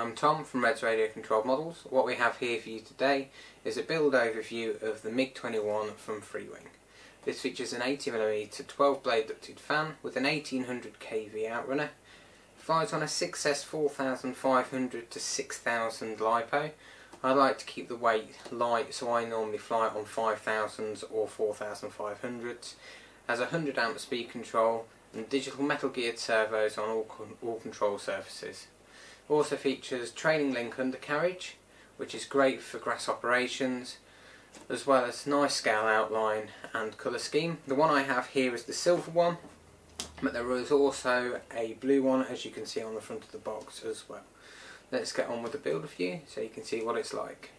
I'm Tom from Red's Radio Controlled Models. What we have here for you today is a build overview of the MiG-21 from Freewing. This features an 80mm 12 blade ducted fan with an 1800 kV outrunner. Flies on a 6S 4500 to 6000 LiPo. I like to keep the weight light, so I normally fly it on 5000s or 4500s. Has 100 amp speed control and digital metal geared servos on all control surfaces. Also features trailing link undercarriage, which is great for grass operations, as well as nice scale outline and colour scheme. The one I have here is the silver one, but there is also a blue one, as you can see on the front of the box as well. Let's get on with the build review so you can see what it's like.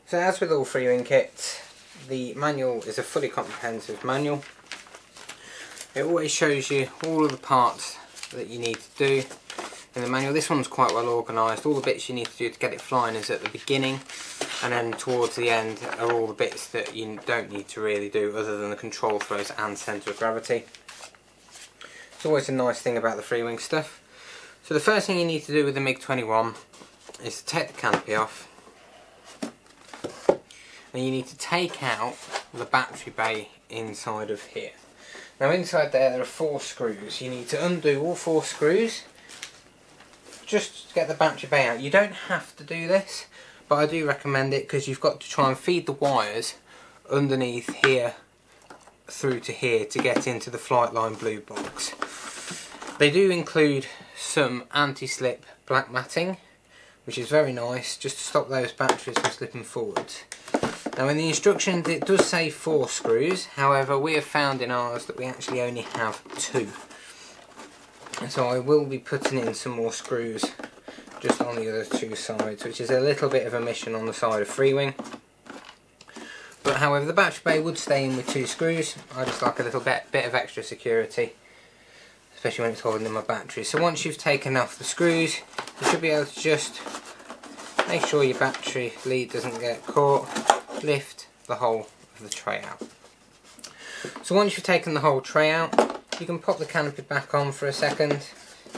So as with all Freewing kits, the manual is a fully comprehensive manual. It always shows you all of the parts that you need to do in the manual. This one's quite well organised. All the bits you need to do to get it flying is at the beginning, and then towards the end are all the bits that you don't need to really do other than the control throws and centre of gravity. It's always a nice thing about the Freewing stuff. So the first thing you need to do with the MiG-21 is to take the canopy off, and you need to take out the battery bay inside of here. Now inside there are 4 screws. You need to undo all 4 screws just to get the battery bay out. You don't have to do this, but I do recommend it because you've got to try and feed the wires underneath here through to here to get into the Flightline blue box. They do include some anti-slip black matting, which is very nice, just to stop those batteries from slipping forwards. Now in the instructions it does say 4 screws, however we have found in ours that we actually only have 2. So I will be putting in some more screws just on the other 2 sides, which is a little bit of a mission on the side of Freewing. But however, the battery bay would stay in with 2 screws. I just like a little bit of extra security, especially when it's holding in my batteries. So once you've taken off the screws, you should be able to just make sure your battery lead doesn't get caught. Lift the whole of the tray out. So once you've taken the whole tray out, you can pop the canopy back on for a second.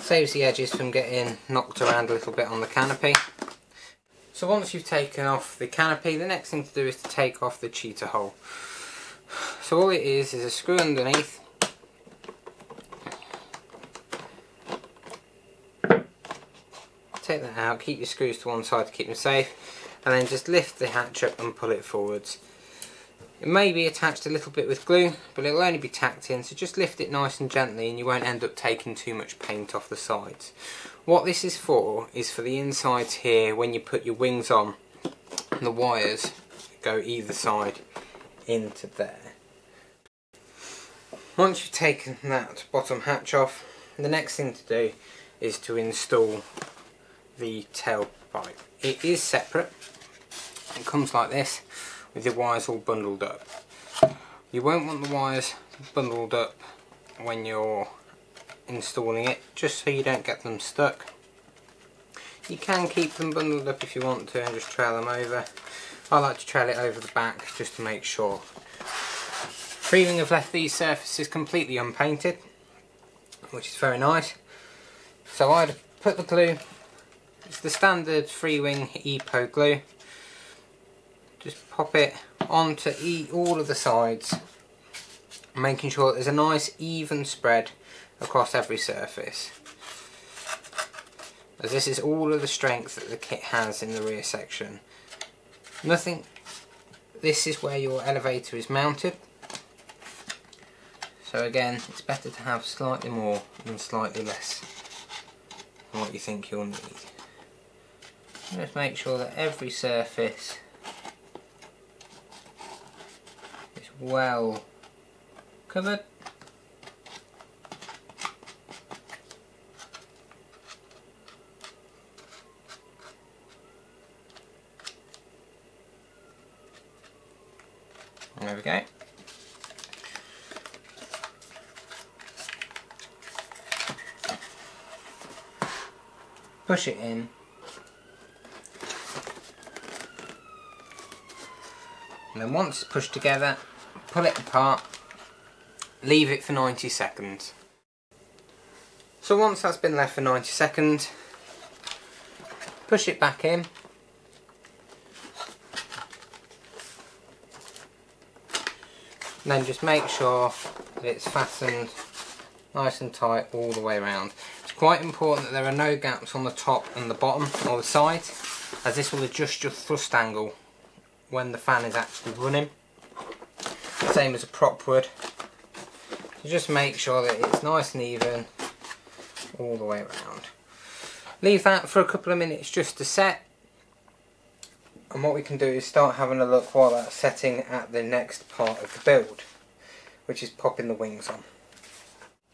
Saves the edges from getting knocked around a little bit on the canopy. So once you've taken off the canopy, the next thing to do is to take off the cheater hole. So all it is a screw underneath. Take that out, keep your screws to one side to keep them safe, and then just lift the hatch up and pull it forwards. It may be attached a little bit with glue, but it'll only be tacked in, so just lift it nice and gently and you won't end up taking too much paint off the sides. What this is for the insides here when you put your wings on, and the wires go either side into there. Once you've taken that bottom hatch off, the next thing to do is to install the tailpipe. It is separate. It comes like this with the wires all bundled up. You won't want the wires bundled up when you're installing it, just so you don't get them stuck. You can keep them bundled up if you want to and just trail them over. I like to trail it over the back just to make sure. Freewing have left these surfaces completely unpainted, which is very nice. So I'd put the glue, it's the standard Freewing EPO glue. Just pop it onto all of the sides, making sure there's a nice even spread across every surface, as this is all of the strength that the kit has in the rear section. This is where your elevator is mounted, so again it's better to have slightly more than slightly less than what you think you'll need. Just make sure that every surface is well covered. There we go. Push it in. And then once it's pushed together, pull it apart, leave it for 90 seconds. So once that's been left for 90 seconds, push it back in. And then just make sure that it's fastened nice and tight all the way around. It's quite important that there are no gaps on the top and the bottom or the sides, as this will adjust your thrust angle when the fan is actually running. Same as a prop would. So just make sure that it's nice and even all the way around. Leave that for a couple of minutes just to set. And what we can do is start having a look while that's setting at the next part of the build, which is popping the wings on.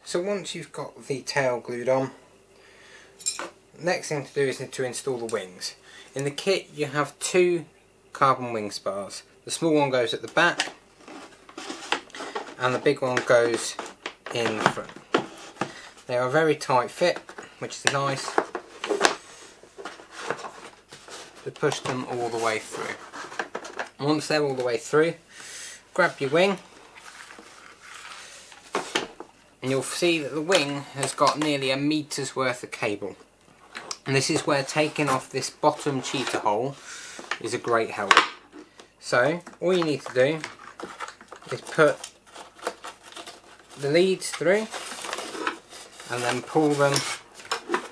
So once you've got the tail glued on, next thing to do is to install the wings. In the kit you have two carbon wing spars. The small one goes at the back and the big one goes in the front. They are a very tight fit, which is nice. To push them all the way through. Once they're all the way through, grab your wing and you'll see that the wing has got nearly a meter's worth of cable, and this is where taking off this bottom cheater hole is a great help. So all you need to do is put the leads through and then pull them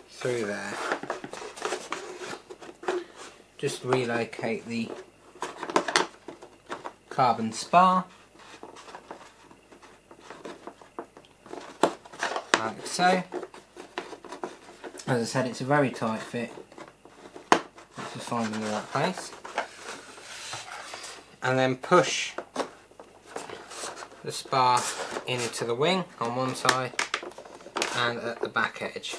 through there. Just relocate the carbon spar, like so. As I said, it's a very tight fit. Let's just find them in the right place. And then push the spar into the wing on one side and at the back edge.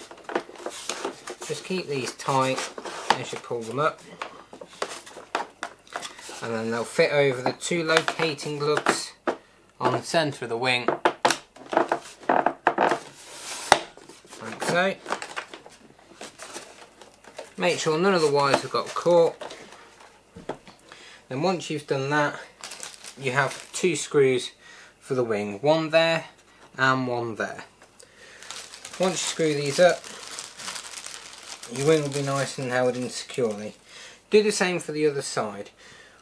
Just keep these tight as you pull them up. And then they'll fit over the two locating lugs on the centre of the wing, like so. Make sure none of the wires have got caught. Then once you've done that, you have two screws for the wing, one there and one there. Once you screw these up, your wing will be nice and held in securely. Do the same for the other side.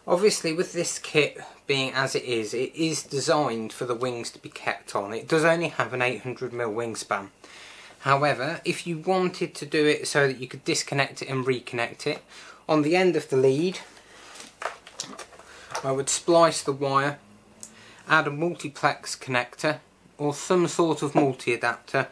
Obviously with this kit being as it is designed for the wings to be kept on. It does only have an 800mm wingspan. However, if you wanted to do it so that you could disconnect it and reconnect it, on the end of the lead I would splice the wire, add a multiplex connector or some sort of multi-adapter,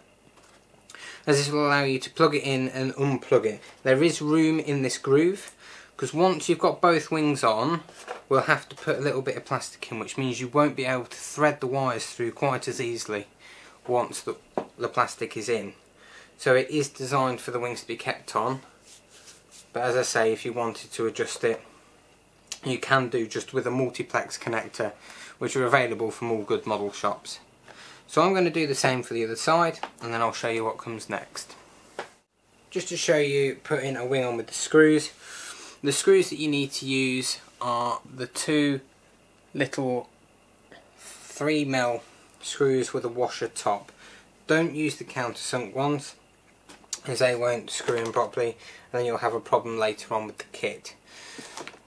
as this will allow you to plug it in and unplug it. There is room in this groove, because once you've got both wings on, we'll have to put a little bit of plastic in, which means you won't be able to thread the wires through quite as easily once the plastic is in. So it is designed for the wings to be kept on, but as I say, if you wanted to adjust it, you can do just with a multiplex connector, which are available from all good model shops. So I'm going to do the same for the other side, and then I'll show you what comes next. Just to show you putting a wing on with the screws that you need to use are the two little 3mm screws with a washer top. Don't use the countersunk ones, as they won't screw in properly and then you'll have a problem later on with the kit.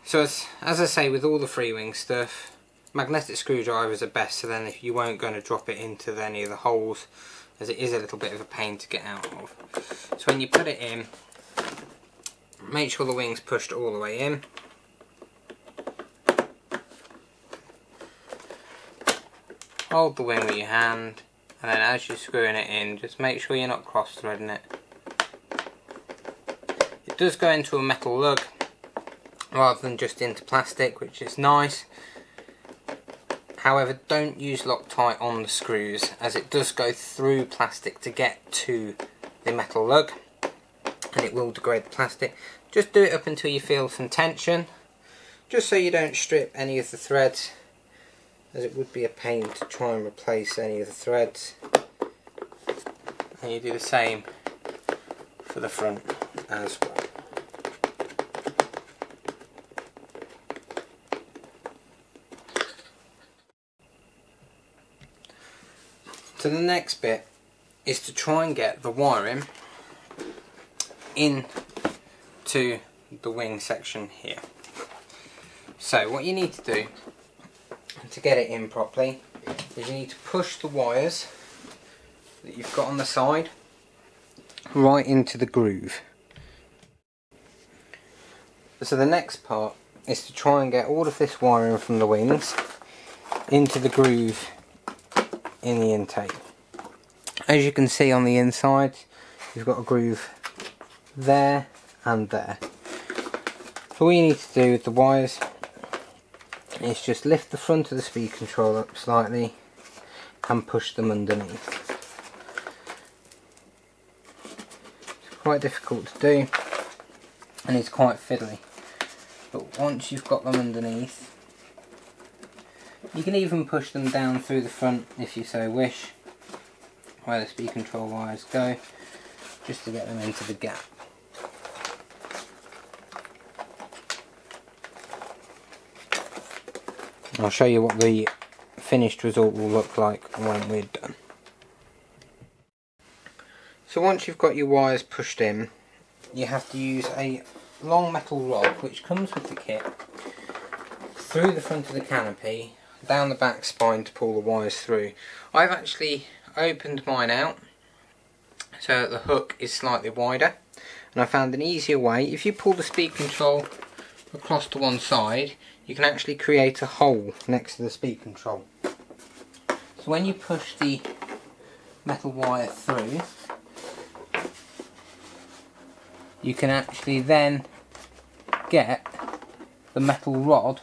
So as I say, with all the Freewing stuff, magnetic screwdrivers are best, so then if you won't going to drop it into any of the holes, as it is a little bit of a pain to get out of. So when you put it in, make sure the wing's pushed all the way in. Hold the wing with your hand, and then as you're screwing it in, just make sure you're not cross-threading it. It does go into a metal lug rather than just into plastic, which is nice. However, don't use Loctite on the screws, as it does go through plastic to get to the metal lug and it will degrade the plastic. Just do it up until you feel some tension, just so you don't strip any of the threads, as it would be a pain to try and replace any of the threads. And you do the same for the front as well. So the next bit is to try and get the wiring in to the wing section here. So what you need to do to get it in properly is you need to push the wires that you've got on the side right into the groove. So the next part is to try and get all of this wiring from the wings into the groove in the intake. As you can see on the inside, you've got a groove there and there. So all you need to do with the wires is just lift the front of the speed control up slightly and push them underneath. It's quite difficult to do and it's quite fiddly, but once you've got them underneath, you can even push them down through the front if you so wish, where the speed control wires go, just to get them into the gap. I'll show you what the finished result will look like when we're done. So once you've got your wires pushed in, you have to use a long metal rod which comes with the kit through the front of the canopy, down the back spine to pull the wires through. I've actually opened mine out so that the hook is slightly wider, and I found an easier way. If you pull the speed control across to one side, you can actually create a hole next to the speed control. So when you push the metal wire through, you can actually then get the metal rod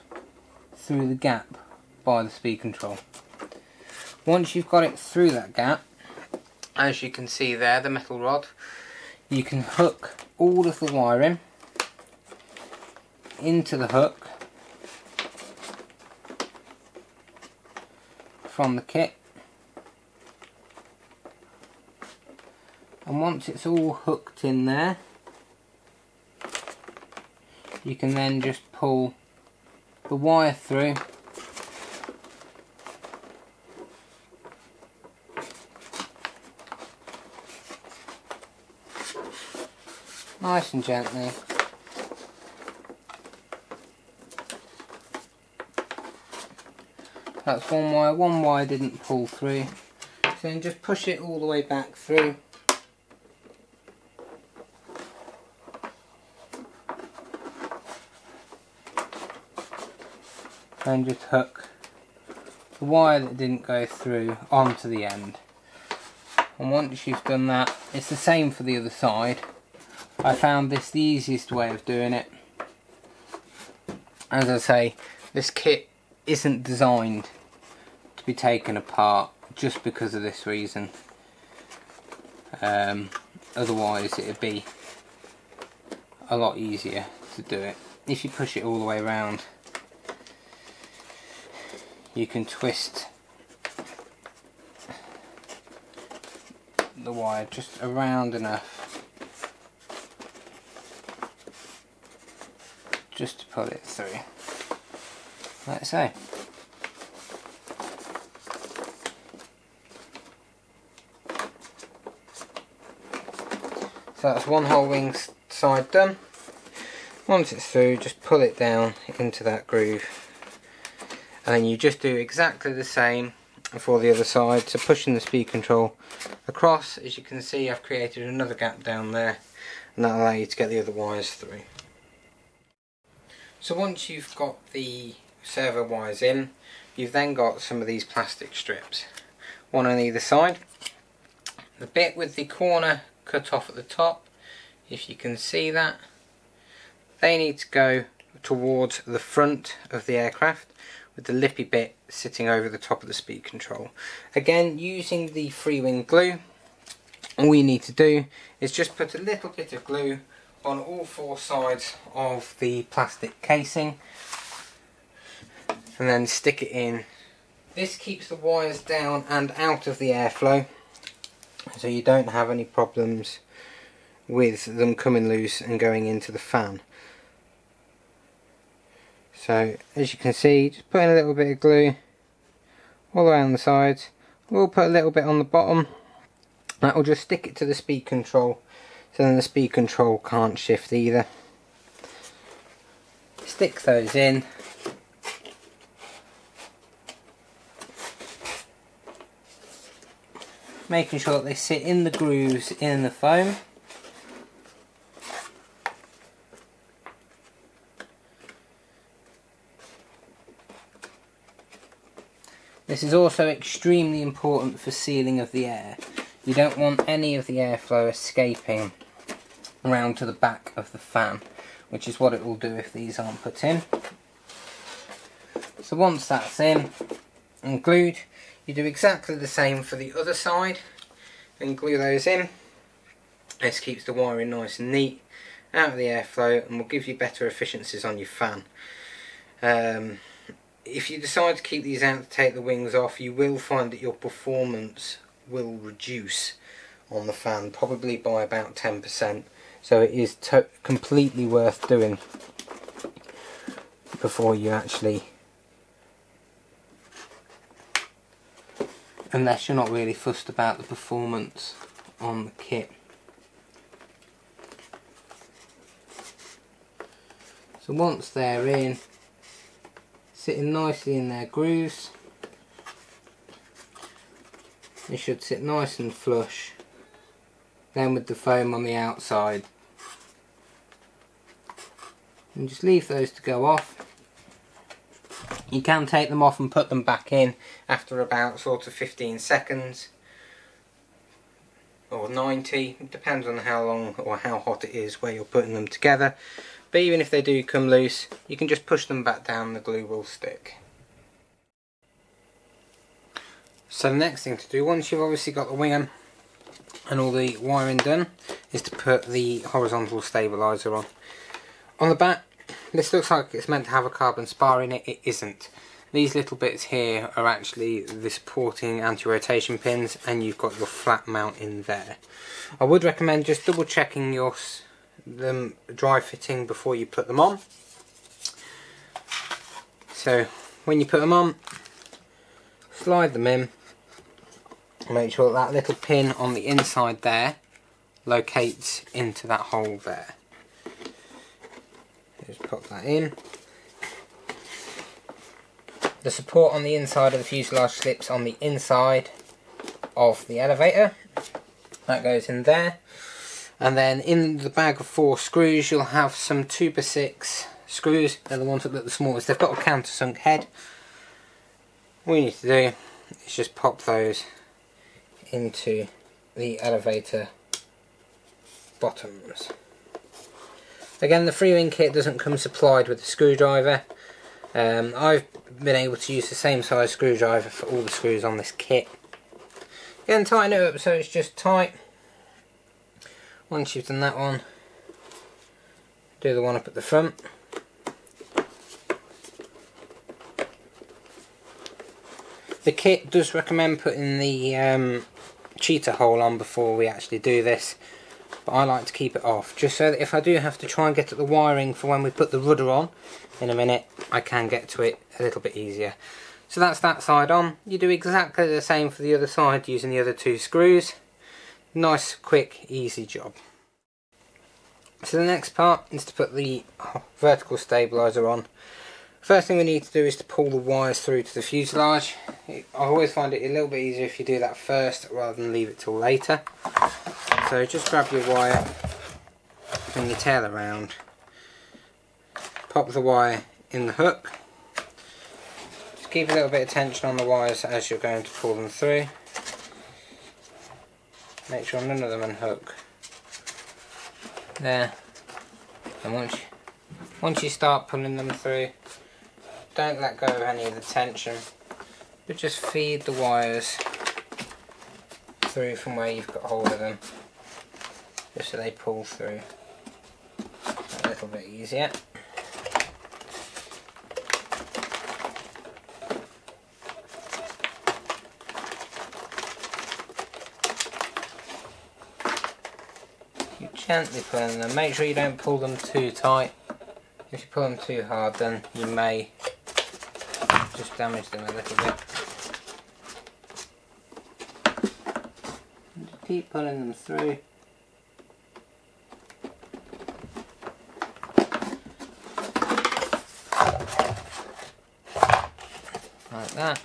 through the gap by the speed control. Once you've got it through that gap, as you can see there, the metal rod, you can hook all of the wiring into the hook from the kit, and once it's all hooked in there, you can then just pull the wire through nice and gently. That's one wire didn't pull through, so then just push it all the way back through. And just hook the wire that didn't go through onto the end. And once you've done that, it's the same for the other side. I found this the easiest way of doing it. As I say, this kit isn't designed to be taken apart just because of this reason. Otherwise it would be a lot easier to do it. If you push it all the way around, you can twist the wire just around enough just to pull it through, like so. So that's one whole wing side done. Once it's through, just pull it down into that groove, and then you just do exactly the same for the other side. So pushing the speed control across, as you can see, I've created another gap down there, and that'll allow you to get the other wires through. So once you've got the servo wires in, you've then got some of these plastic strips, one on either side. The bit with the corner cut off at the top, if you can see that, they need to go towards the front of the aircraft, with the lippy bit sitting over the top of the speed control. Again, using the Freewing glue, all you need to do is just put a little bit of glue on all four sides of the plastic casing and then stick it in. This keeps the wires down and out of the airflow, so you don't have any problems with them coming loose and going into the fan. So as you can see, just putting a little bit of glue all around the sides. We'll put a little bit on the bottom That will just stick it to the speed control, so then the speed control can't shift either. Stick those in. Making sure that they sit in the grooves in the foam. This is also extremely important for sealing of the air. You don't want any of the airflow escaping around to the back of the fan, which is what it will do if these aren't put in. So once that's in and glued, you do exactly the same for the other side and glue those in. This keeps the wiring nice and neat, out of the airflow, and will give you better efficiencies on your fan. If you decide to keep these out to take the wings off, you will find that your performance will reduce on the fan, probably by about 10%. So it is completely worth doing before you actually, unless you're not really fussed about the performance on the kit. So once they're in, sitting nicely in their grooves, they should sit nice and flush, then with the foam on the outside. And just leave those to go off. You can take them off and put them back in after about sort of 15 seconds or 90, it depends on how long or how hot it is where you're putting them together. But even if they do come loose, you can just push them back down, the glue will stick. So the next thing to do, once you've obviously got the wing on and all the wiring done, is to put the horizontal stabiliser on. On the back, this looks like it's meant to have a carbon spar in it. It isn't. These little bits here are actually the supporting anti-rotation pins, and you've got your flat mount in there. I would recommend just double checking them dry fitting before you put them on. So when you put them on, slide them in, make sure that little pin on the inside there locates into that hole there. Just pop that in. The support on the inside of the fuselage slips on the inside of the elevator. That goes in there. And then in the bag of 4 screws you'll have some 2x6 screws. They're the ones that look the smallest. They've got a countersunk head. All you need to do is just pop those into the elevator bottoms. Again, the Freewing kit doesn't come supplied with a screwdriver. I've been able to use the same size screwdriver for all the screws on this kit. Again, tighten it up so it's just tight. Once you've done that one, do the one up at the front. The kit does recommend putting the cheater hole on before we actually do this, but I like to keep it off, just so that if I do have to try and get at the wiring for when we put the rudder on in a minute, I can get to it a little bit easier. So that's that side on. You do exactly the same for the other side using the other 2 screws. Nice, quick, easy job. So the next part is to put the vertical stabiliser on. First thing we need to do is to pull the wires through to the fuselage. I always find it a little bit easier if you do that first rather than leave it till later. So just grab your wire, bring your tail around, pop the wire in the hook. Just keep a little bit of tension on the wires as you're going to pull them through. Make sure none of them unhook. There. And once you start pulling them through, don't let go of any of the tension, but just feed the wires through from where you've got hold of them, just so they pull through a little bit easier. Gently pulling them. Make sure you don't pull them too tight. If you pull them too hard, then you may just damage them a little bit. keep pulling them through. Like that.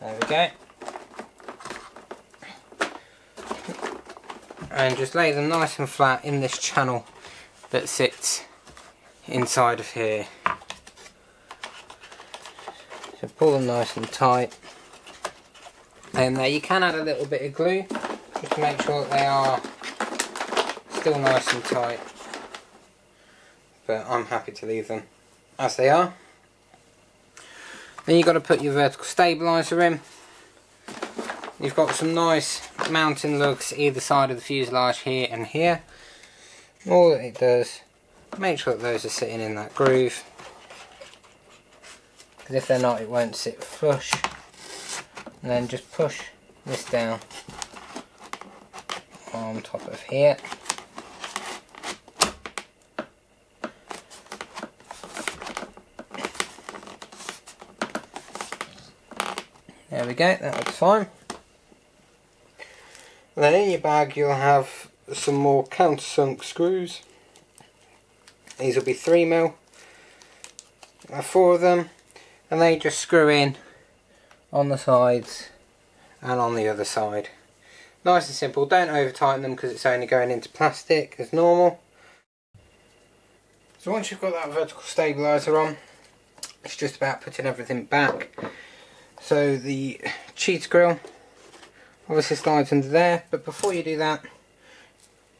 There we go. And just lay them nice and flat in this channel that sits inside of here. So pull them nice and tight. And there you can add a little bit of glue just to make sure that they are still nice and tight. But I'm happy to leave them as they are. Then you've got to put your vertical stabiliser in. You've got some nice mounting lugs either side of the fuselage here and here. All that it does, make sure that those are sitting in that groove, because if they're not it won't sit flush. And then just push this down on top of here. There we go, that looks fine. And then in your bag you'll have some more countersunk screws. These will be 3mm. 4 of them, and they just screw in on the sides and on the other side. Nice and simple, don't over tighten them because it's only going into plastic as normal. So once you've got that vertical stabiliser on, it's just about putting everything back. So the cheetah grill obviously slides under there, but before you do that,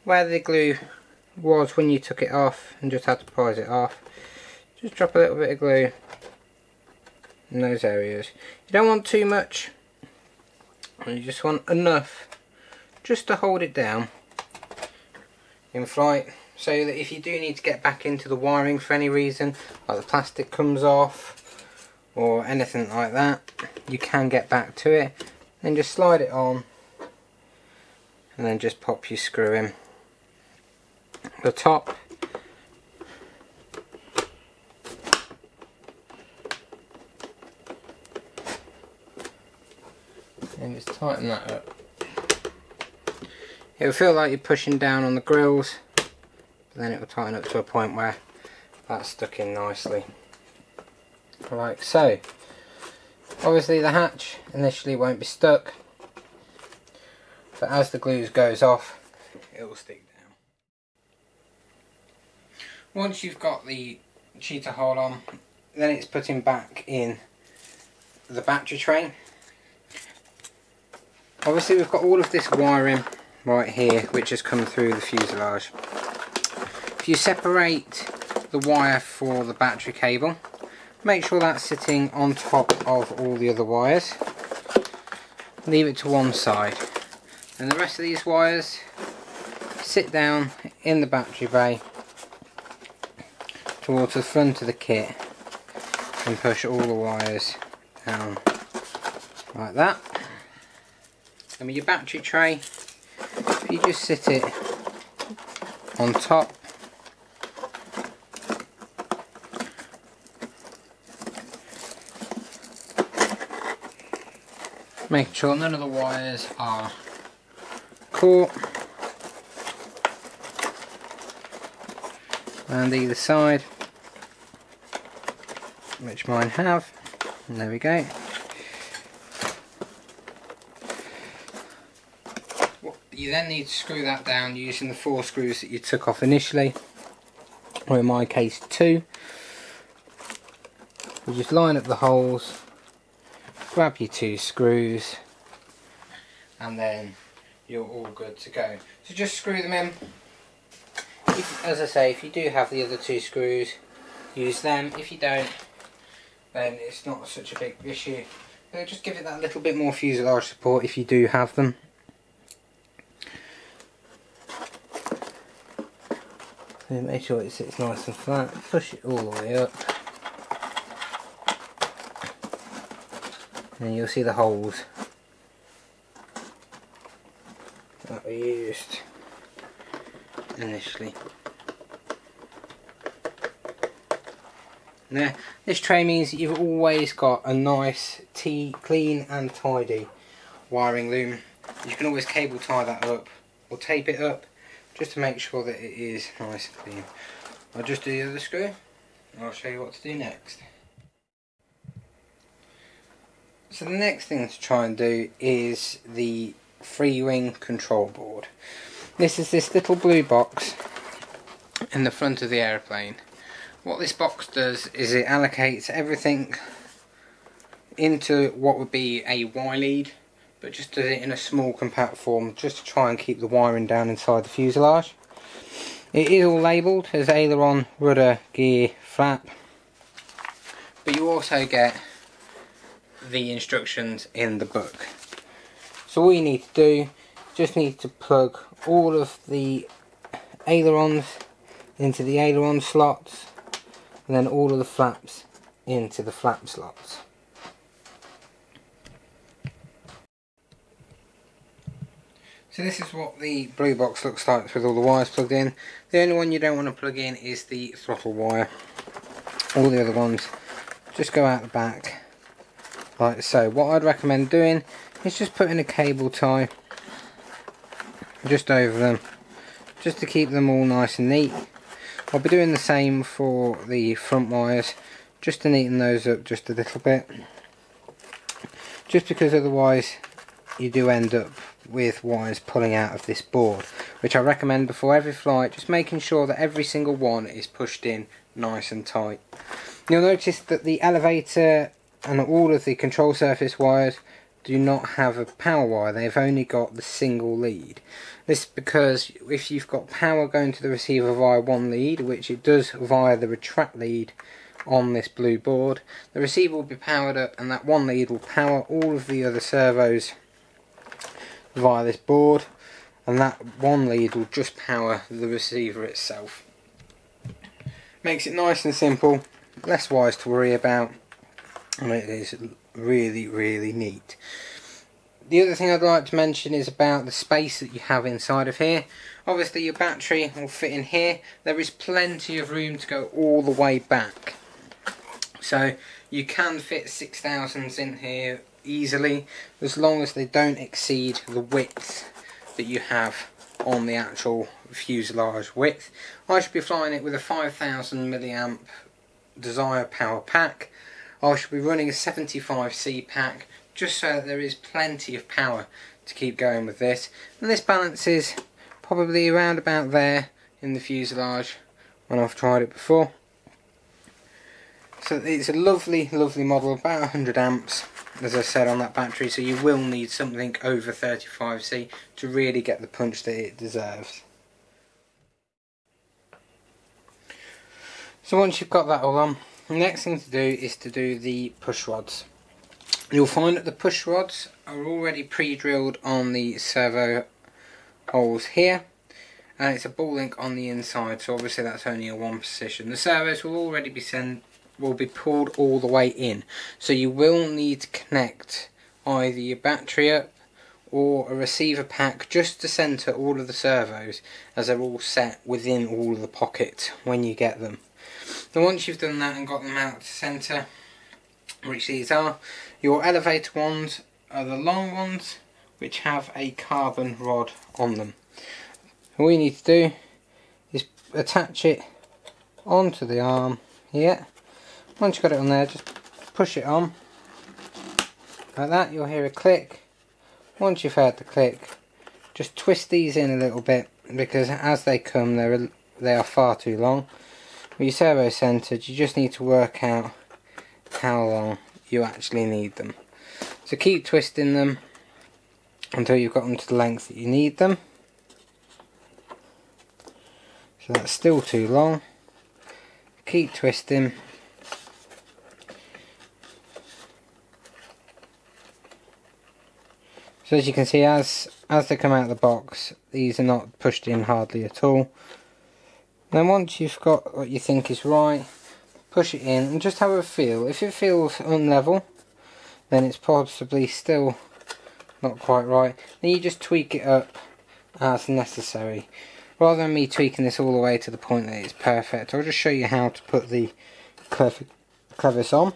where the glue was when you took it off and just had to prise it off, just drop a little bit of glue in those areas. You don't want too much, you just want enough just to hold it down in flight, so that if you do need to get back into the wiring for any reason, like the plastic comes off or anything like that, you can get back to it. Then just slide it on and then just pop your screw in the top. And just tighten that up. It will feel like you're pushing down on the grills, but then it will tighten up to a point where that's stuck in nicely. Like so. Obviously the hatch initially won't be stuck, but as the glue goes off it will stick down. Once you've got the cheetah hole on, then it's putting back in the battery tray. Obviously we've got all of this wiring right here which has come through the fuselage. If you separate the wire for the battery cable, make sure that's sitting on top of all the other wires. Leave it to one side. And the rest of these wires sit down in the battery bay towards the front of the kit and push all the wires down like that. And with your battery tray, if you just sit it on top, making sure none of the wires are caught, and either side, which mine have, and there we go. You then need to screw that down using the 4 screws that you took off initially, or in my case 2. You just line up the holes, grab your 2 screws, and then you're all good to go. So just screw them in. As I say, if you do have the other 2 screws, use them. If you don't, then it's not such a big issue. But just give it that little bit more fuselage support if you do have them. So make sure it sits nice and flat, push it all the way up, and you'll see the holes that we used initially. Now, this tray means that you've always got a nice, clean and tidy wiring loom. You can always cable tie that up or tape it up just to make sure that it is nice and clean. I'll just do the other screw and I'll show you what to do next. So the next thing to try and do is the Freewing control board. This is this little blue box in the front of the aeroplane. What this box does is it allocates everything into what would be a Y lead, but just does it in a small compact form just to try and keep the wiring down inside the fuselage. It is all labelled as aileron, rudder, gear, flap, but you also get the instructions in the book. So all you need to do, just need to plug all of the ailerons into the aileron slots, and then all of the flaps into the flap slots. So this is what the blue box looks like with all the wires plugged in. The only one you don't want to plug in is the throttle wire. All the other ones just go out the back like so. What I'd recommend doing is just putting a cable tie just over them, just to keep them all nice and neat. I'll be doing the same for the front wires, just to neaten those up just a little bit, just because otherwise you do end up with wires pulling out of this board, which I recommend before every flight, just making sure that every single one is pushed in nice and tight. You'll notice that the elevator and all of the control surface wires do not have a power wire, they've only got the single lead. This is because if you've got power going to the receiver via one lead, which it does via the retract lead on this blue board, the receiver will be powered up and that one lead will power all of the other servos via this board, and that one lead will just power the receiver itself. Makes it nice and simple, less wires to worry about, and it is really neat. The other thing I'd like to mention is about the space that you have inside of here. Obviously your battery will fit in here. There is plenty of room to go all the way back. So you can fit 6000s in here easily, as long as they don't exceed the width that you have on the actual fuselage width. I should be flying it with a 5000 milliamp Desire power pack. I should be running a 75C pack, just so that there is plenty of power to keep going with this. And this balances probably around about there in the fuselage when I've tried it before. So it's a lovely model, about 100 amps as I said on that battery, so you will need something over 35C to really get the punch that it deserves. So once you've got that all on, the next thing to do is to do the push rods. You'll find that the push rods are already pre-drilled on the servo holes here, and it's a ball link on the inside, so obviously that's only a one position. The servos will already be pulled all the way in, so you will need to connect either your battery up or a receiver pack just to centre all of the servos, as they're all set within all of the pockets when you get them. Then once you've done that and got them out to centre, which these are, your elevator ones are the long ones which have a carbon rod on them. All you need to do is attach it onto the arm here. Once you've got it on there, just push it on like that. You'll hear a click. Once you've heard the click, just twist these in a little bit, because as they come they are far too long. With your servo centred, you just need to work out how long you actually need them. So keep twisting them until you've got them to the length that you need them. So that's still too long. Keep twisting. So as you can see, as they come out of the box, these are not pushed in hardly at all. Then once you've got what you think is right, push it in and just have a feel. If it feels unlevel, then it's possibly still not quite right. Then you just tweak it up as necessary. Rather than me tweaking this all the way to the point that it's perfect, I'll just show you how to put the perfect crevice on.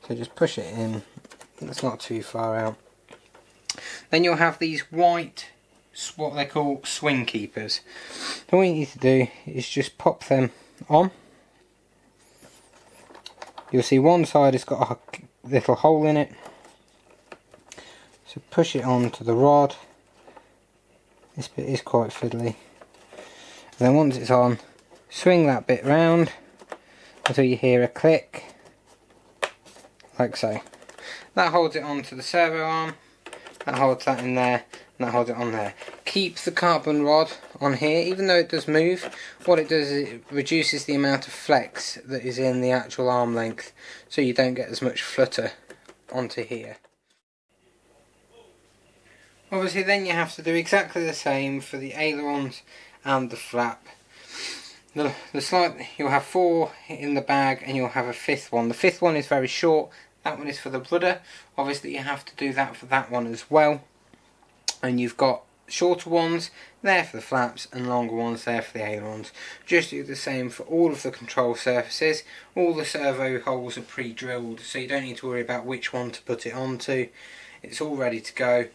So just push it in, it's not too far out. Then you'll have these white, what they call swing keepers. So what you need to do is just pop them on. You'll see one side has got a little hole in it. So push it onto the rod. This bit is quite fiddly. And then once it's on, swing that bit round until you hear a click, like so. That holds it onto the servo arm, that holds that in there, and that holds it on there. Keep the carbon rod on here, even though it does move. What it does is it reduces the amount of flex that is in the actual arm length, so you don't get as much flutter onto here. Obviously then you have to do exactly the same for the ailerons and the flap. You'll have 4 in the bag and you'll have a 5th one. The 5th one is very short, that one is for the rudder. Obviously you have to do that for that one as well. And you've got shorter ones there for the flaps and longer ones there for the ailerons. Just do the same for all of the control surfaces. All the servo holes are pre-drilled, so you don't need to worry about which one to put it onto. It's all ready to go.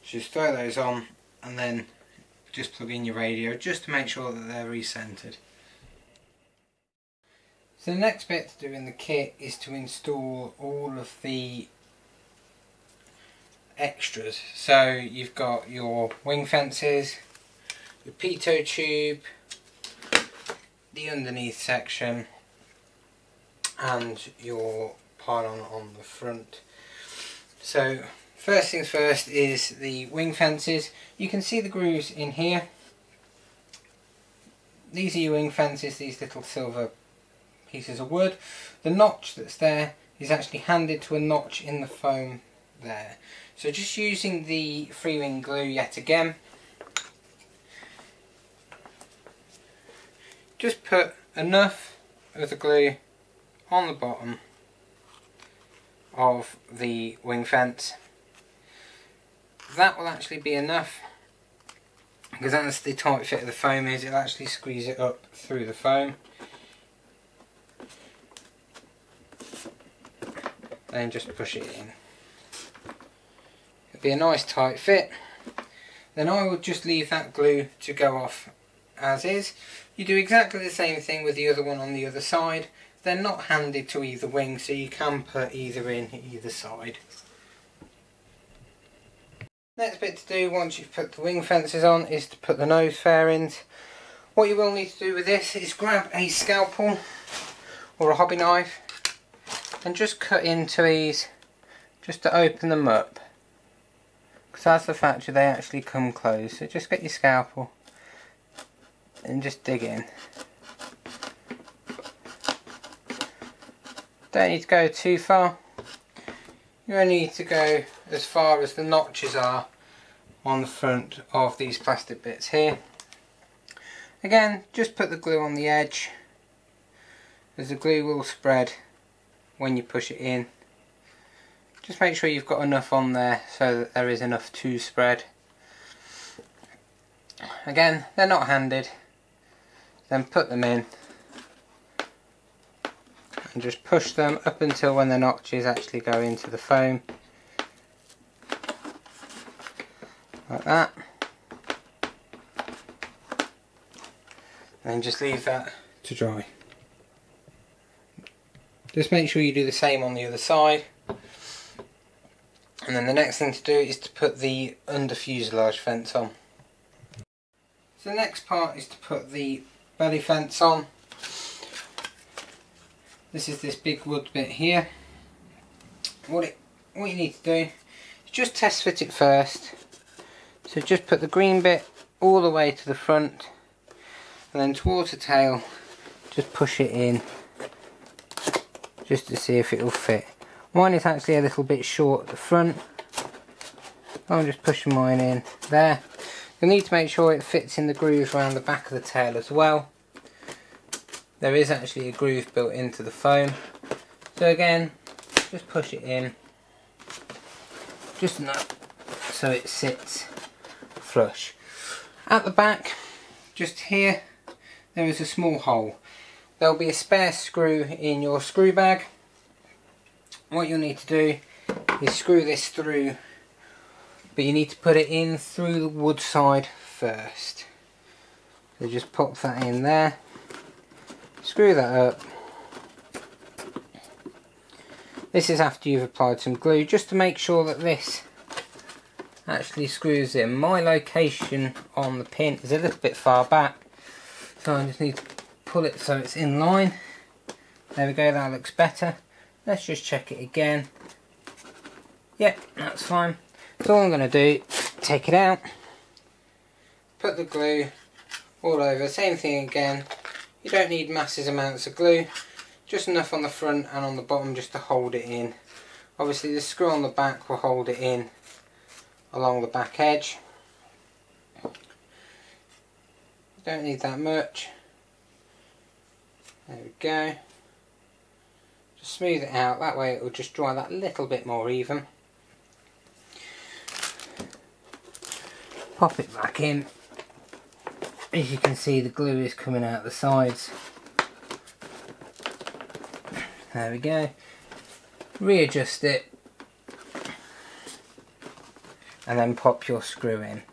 Just throw those on and then just plug in your radio just to make sure that they're recentered. So the next bit to do in the kit is to install all of the extras. So you've got your wing fences, your pitot tube, the underneath section and your pylon on the front. So first things first is the wing fences. You can see the grooves in here. These are your wing fences, these little silver pieces of wood. The notch that's there is actually handed to a notch in the foam there. So just using the Freewing glue yet again, just put enough of the glue on the bottom of the wing fence. That will actually be enough, because that's the tight fit of the foam is, it'll actually squeeze it up through the foam. And just push it in. It'll be a nice tight fit. Then I will just leave that glue to go off as is. You do exactly the same thing with the other one on the other side. They're not handed to either wing, so you can put either in either side. Next bit to do once you've put the wing fences on is to put the nose fairings. What you will need to do with this is grab a scalpel or a hobby knife and just cut into these just to open them up, because as the factory they actually come closed. So just get your scalpel and just dig in. Don't need to go too far, you only need to go as far as the notches are on the front of these plastic bits here. Again, just put the glue on the edge, as the glue will spread when you push it in. Just make sure you've got enough on there so that there is enough to spread. Again, they're not handed. Then put them in and just push them up until when the notches actually go into the foam. Like that. And just leave that to dry. Just make sure you do the same on the other side. And then the next thing to do is to put the under fuselage fence on. So the next part is to put the belly fence on. This is this big wood bit here. What you need to do is just test fit it first. So just put the green bit all the way to the front, and then towards the tail just push it in just to see if it will fit. Mine is actually a little bit short at the front. I'm just pushing mine in there. You'll need to make sure it fits in the grooves around the back of the tail as well. There is actually a groove built into the foam. So again, just push it in just enough so it sits flush. At the back, just here, there is a small hole. there'll be a spare screw in your screw bag. What you'll need to do is screw this through, but you need to put it in through the wood side first. So just pop that in there, screw that up. This is after you've applied some glue, just to make sure that this actually screws in. My location on the pin is a little bit far back, so I just need to pull it so it's in line. There we go, that looks better. Let's just check it again. Yep, that's fine. So all I'm going to do, take it out, put the glue all over, same thing again. You don't need massive amounts of glue, just enough on the front and on the bottom just to hold it in. Obviously the screw on the back will hold it in along the back edge. You don't need that much. There we go. Just smooth it out, that way it will just dry that little bit more even. Pop it back in. As you can see, the glue is coming out the sides. There we go. Readjust it and then pop your screw in.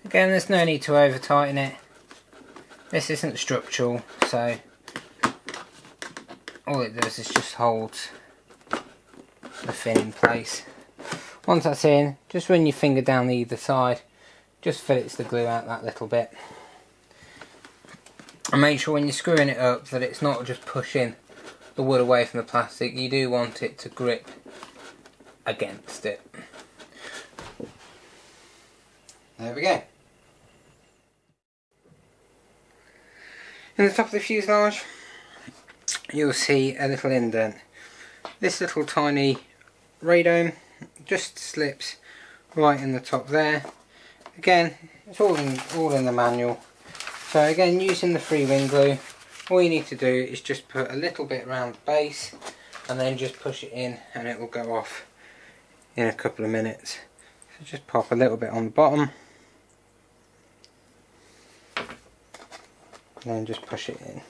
Again, there's no need to over tighten it. This isn't structural, so all it does is just holds the fin in place. Once that's in, just run your finger down either side, just fillets the glue out that little bit. And make sure when you're screwing it up that it's not just pushing the wood away from the plastic. You do want it to grip against it. There we go. In the top of the fuselage you'll see a little indent. This little tiny radome just slips right in the top there. Again, it's all in the manual. So again, using the Freewing glue, all you need to do is just put a little bit around the base and then just push it in and it will go off in a couple of minutes. So just pop a little bit on the bottom and then just push it in.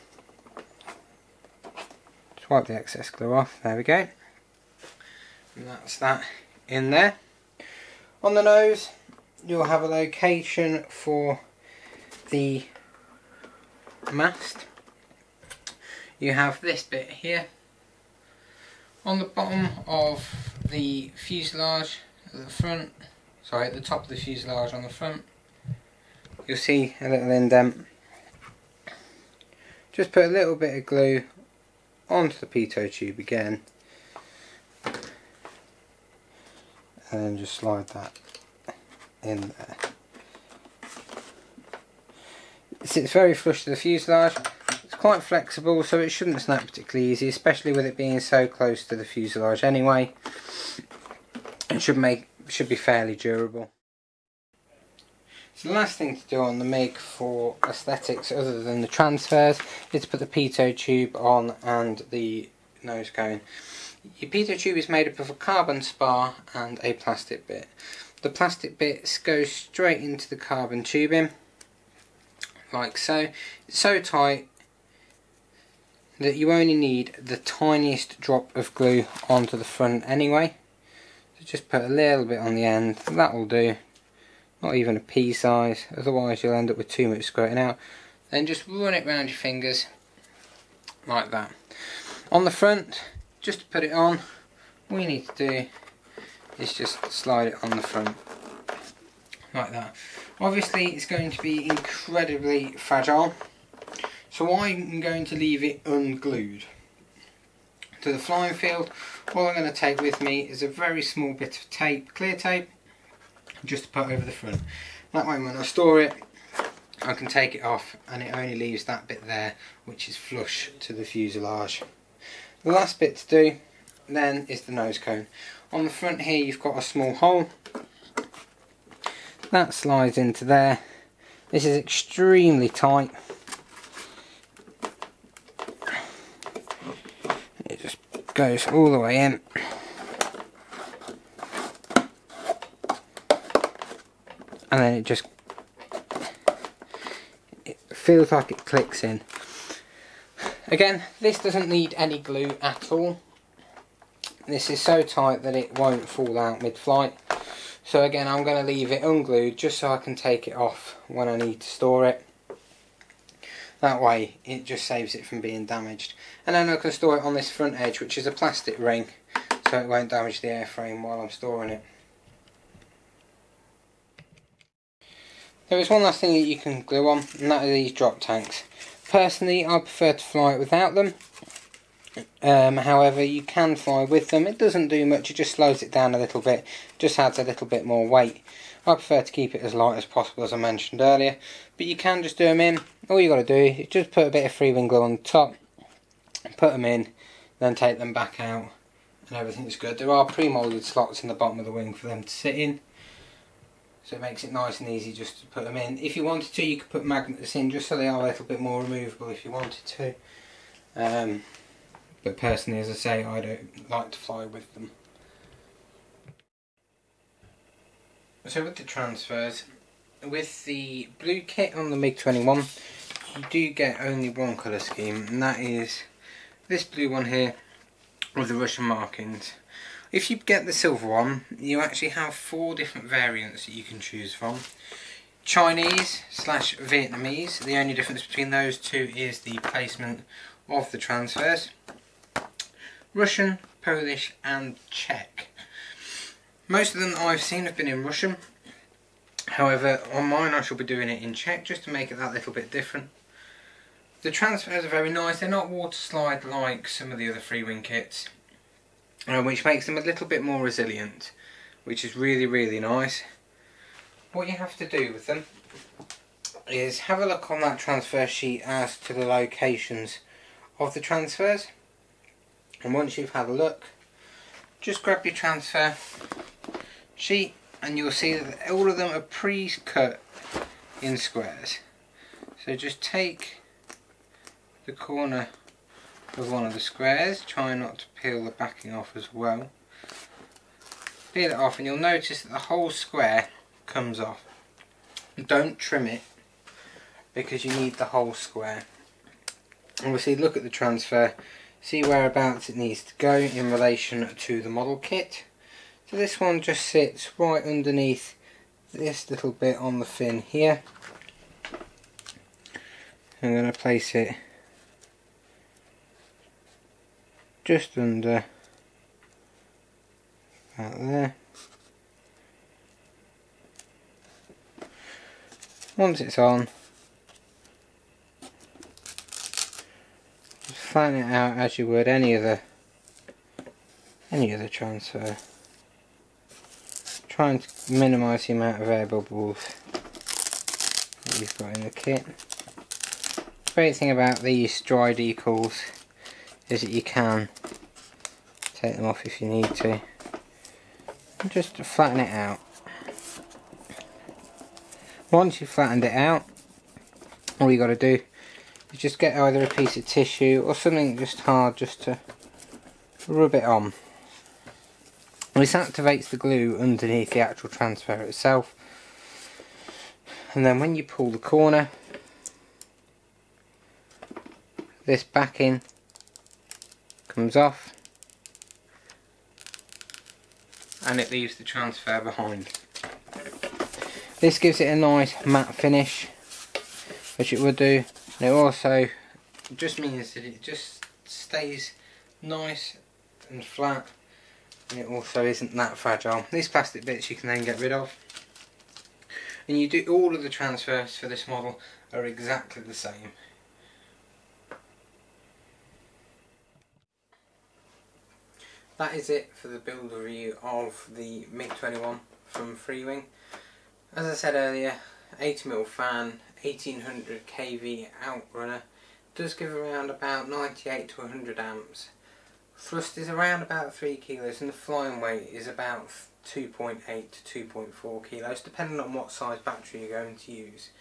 Just wipe the excess glue off, there we go. And that's that in there. On the nose you'll have a location for the mast. You have this bit here. On the bottom of the fuselage at the front, sorry, at the top of the fuselage on the front, you'll see a little indent. Just put a little bit of glue onto the pitot tube again and then just slide that in there. It sits very flush to the fuselage. It's quite flexible, so it shouldn't snap particularly easy, especially with it being so close to the fuselage anyway. It should be fairly durable. So the last thing to do on the MiG for aesthetics other than the transfers is to put the pitot tube on and the nose cone. Your pitot tube is made up of a carbon spar and a plastic bit. The plastic bits go straight into the carbon tubing, like so. It's so tight that you only need the tiniest drop of glue onto the front anyway. So just put a little bit on the end, that will do. Not even a pea size, otherwise you'll end up with too much squirting out. Then just run it round your fingers like that. On the front, just to put it on, all you need to do is just slide it on the front like that. Obviously it's going to be incredibly fragile, so I'm going to leave it unglued. To the flying field, all I'm going to take with me is a very small bit of tape, clear tape, just to put over the front. That way when I store it, I can take it off and it only leaves that bit there which is flush to the fuselage. The last bit to do then is the nose cone. On the front here you've got a small hole. That slides into there. This is extremely tight. It just goes all the way in. And then it just feels like it clicks in. Again, this doesn't need any glue at all. This is so tight that it won't fall out mid-flight. So again, I'm going to leave it unglued just so I can take it off when I need to store it. That way it just saves it from being damaged. And then I can store it on this front edge, which is a plastic ring, so it won't damage the airframe while I'm storing it. There is one last thing that you can glue on, and that are these drop tanks. Personally, I prefer to fly without them. However, you can fly with them. It doesn't do much, it just slows it down a little bit, just adds a little bit more weight. I prefer to keep it as light as possible, as I mentioned earlier, but you can just do them in. All you got to do is just put a bit of Freewing glue on the top, put them in, then take them back out, and everything's good. There are pre-moulded slots in the bottom of the wing for them to sit in, so it makes it nice and easy just to put them in. If you wanted to, you could put magnets in just so they are a little bit more removable if you wanted to. But personally, as I say, I don't like to fly with them. So with the transfers, with the blue kit on the MiG-21, you do get only one colour scheme, and that is this blue one here with the Russian markings. If you get the silver one, you actually have 4 different variants that you can choose from. Chinese/Vietnamese, the only difference between those two is the placement of the transfers. Russian, Polish and Czech. Most of them I've seen have been in Russian. However, on mine I shall be doing it in Czech just to make it that little bit different. The transfers are very nice. They're not water slide like some of the other Freewing kits, which makes them a little bit more resilient, which is really, really nice. What you have to do with them is have a look on that transfer sheet as to the locations of the transfers, and once you've had a look, just grab your transfer sheet and you'll see that all of them are pre-cut in squares. So just take the corner of one of the squares, try not to peel the backing off as well. Peel it off and you'll notice that the whole square comes off. Don't trim it because you need the whole square. Obviously look at the transfer, see whereabouts it needs to go in relation to the model kit. So this one just sits right underneath this little bit on the fin here. I'm going to place it just under about there. Once it's on, just flatten it out as you would any other transfer. Trying to minimise the amount of air bubbles that you've got in the kit. The great thing about these dry decals is that you can take them off if you need to. And just to flatten it out. Once you've flattened it out, all you got to do is just get either a piece of tissue or something just hard just to rub it on. This activates the glue underneath the actual transfer itself, and then when you pull the corner, this backing comes off and it leaves the transfer behind. This gives it a nice matte finish, which it would do, and it also just means that it just stays nice and flat, and it also isn't that fragile. These plastic bits you can then get rid of, and you do all of the transfers for this model are exactly the same. That is it for the build review of the MiG-21 from Freewing. As I said earlier, 80mm fan, 1800 kV outrunner, does give around about 98 to 100 amps. Thrust is around about 3 kilos and the flying weight is about 2.8 to 2.4 kilos, depending on what size battery you're going to use.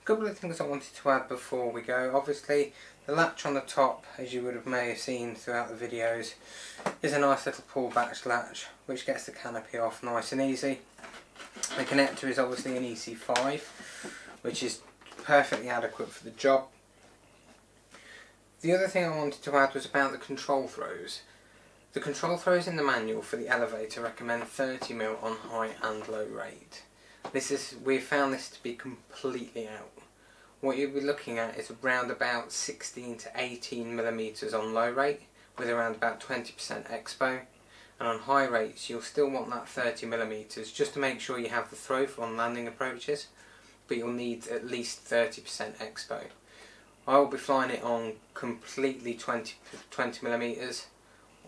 A couple of things I wanted to add before we go. Obviously the latch on the top, as you may have seen throughout the videos, is a nice little pull back latch which gets the canopy off nice and easy. The connector is obviously an EC5, which is perfectly adequate for the job. The other thing I wanted to add was about the control throws. The control throws in the manual for the elevator recommend 30mm on high and low rate. We've found this to be completely out. What you'll be looking at is around about 16 to 18mm on low rate with around about 20% expo, and on high rates you'll still want that 30mm just to make sure you have the throw for on landing approaches, but you'll need at least 30% expo. I will be flying it on completely 20mm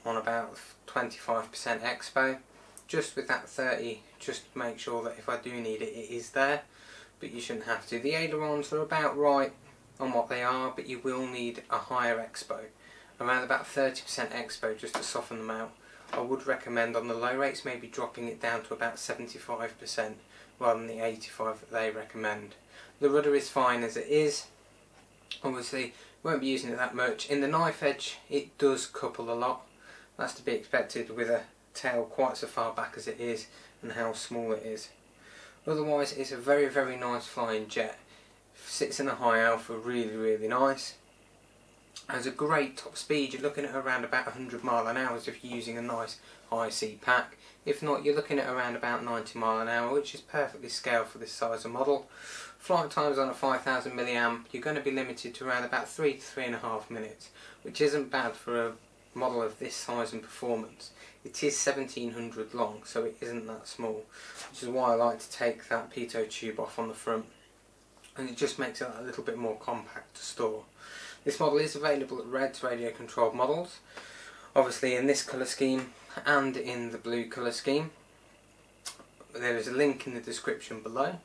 on about 25% expo, just with that 30, just to make sure that if I do need it, it is there, but you shouldn't have to. The ailerons are about right on what they are, but you will need a higher expo, around about 30% expo just to soften them out. I would recommend on the low rates maybe dropping it down to about 75% rather than the 85% that they recommend. The rudder is fine as it is. Obviously won't be using it that much. In the knife edge it does couple a lot. That's to be expected with a tail quite so far back as it is and how small it is. Otherwise it's a very, very nice flying jet. Sits in a high alpha, really, really nice. Has a great top speed. You're looking at around about 100 mile an hour if you're using a nice high C pack. If not, you're looking at around about 90 mile an hour, which is perfectly scaled for this size of model. Flight times on a 5000 milliamp, you're going to be limited to around about 3 to 3.5 minutes, which isn't bad for a model of this size and performance. It is 1700 long, so it isn't that small, which is why I like to take that pitot tube off on the front, and it just makes it a little bit more compact to store. This model is available at Red's radio controlled models, obviously in this colour scheme and in the blue colour scheme. There is a link in the description below.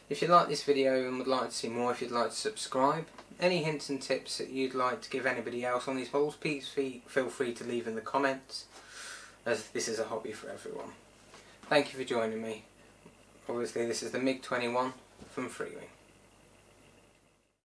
If you like this video and would like to see more, if you'd like to subscribe, any hints and tips that you'd like to give anybody else on these models, please feel free to leave in the comments, as this is a hobby for everyone. Thank you for joining me. Obviously this is the MiG-21 from Freewing.